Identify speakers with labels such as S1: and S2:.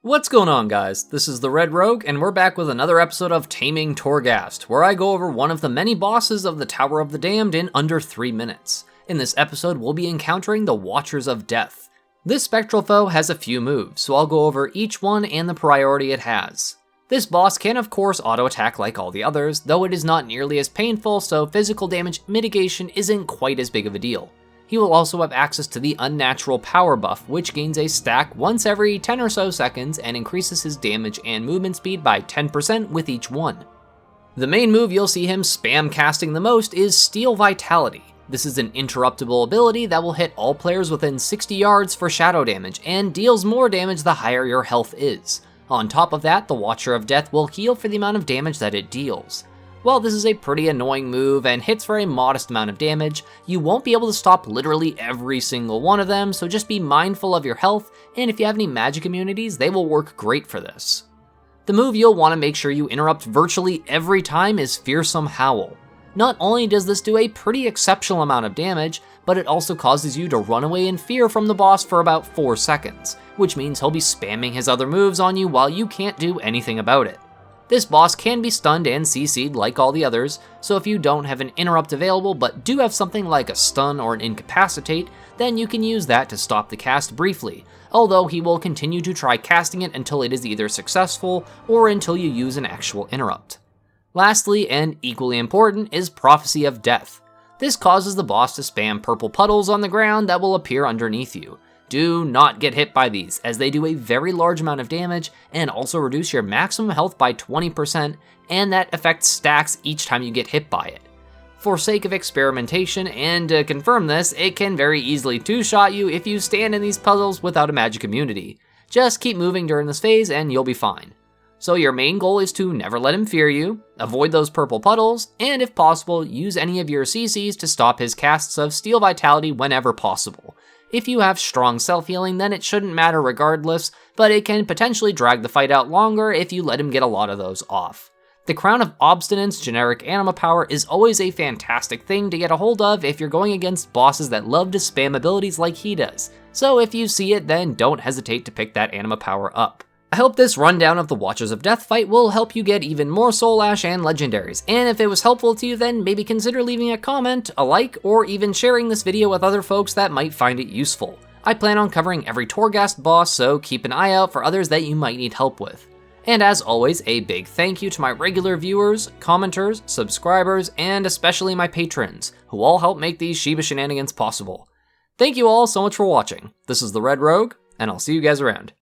S1: What's going on, guys? This is the Red Rogue, and we're back with another episode of Taming Torghast, where I go over one of the many bosses of the Tower of the Damned in under 3 minutes. In this episode, we'll be encountering the Watchers of Death. This spectral foe has a few moves, so I'll go over each one and the priority it has. This boss can of course auto-attack like all the others, though it is not nearly as painful, so physical damage mitigation isn't quite as big of a deal. He will also have access to the Unnatural Power buff, which gains a stack once every 10 or so seconds and increases his damage and movement speed by 10% with each one. The main move you'll see him spam casting the most is Steel Vitality. This is an interruptible ability that will hit all players within 60 yards for shadow damage and deals more damage the higher your health is. On top of that, the Watcher of Death will heal for the amount of damage that it deals. While this is a pretty annoying move and hits for a modest amount of damage, you won't be able to stop literally every single one of them, so just be mindful of your health, and if you have any magic immunities, they will work great for this. The move you'll want to make sure you interrupt virtually every time is Fearsome Howl. Not only does this do a pretty exceptional amount of damage, but it also causes you to run away in fear from the boss for about 4 seconds, which means he'll be spamming his other moves on you while you can't do anything about it. This boss can be stunned and CC'd like all the others, so if you don't have an interrupt available but do have something like a stun or an incapacitate, then you can use that to stop the cast briefly, although he will continue to try casting it until it is either successful or until you use an actual interrupt. Lastly, and equally important, is Prophecy of Death. This causes the boss to spam purple puddles on the ground that will appear underneath you. Do not get hit by these, as they do a very large amount of damage and also reduce your maximum health by 20%, and that effect stacks each time you get hit by it. For sake of experimentation, and to confirm this, it can very easily two-shot you if you stand in these puzzles without a magic immunity. Just keep moving during this phase and you'll be fine. So your main goal is to never let him fear you, avoid those purple puddles, and if possible, use any of your CCs to stop his casts of Steel Vitality whenever possible. If you have strong self-healing, then it shouldn't matter regardless, but it can potentially drag the fight out longer if you let him get a lot of those off. The Crown of Obstinance generic anima power is always a fantastic thing to get a hold of if you're going against bosses that love to spam abilities like he does, so if you see it, then don't hesitate to pick that anima power up. I hope this rundown of the Watchers of Death fight will help you get even more Soul Ash and legendaries, and if it was helpful to you, then maybe consider leaving a comment, a like, or even sharing this video with other folks that might find it useful. I plan on covering every Torghast boss, so keep an eye out for others that you might need help with. And as always, a big thank you to my regular viewers, commenters, subscribers, and especially my patrons, who all help make these Shiba Shenanigans possible. Thank you all so much for watching. This is the Red Rogue, and I'll see you guys around.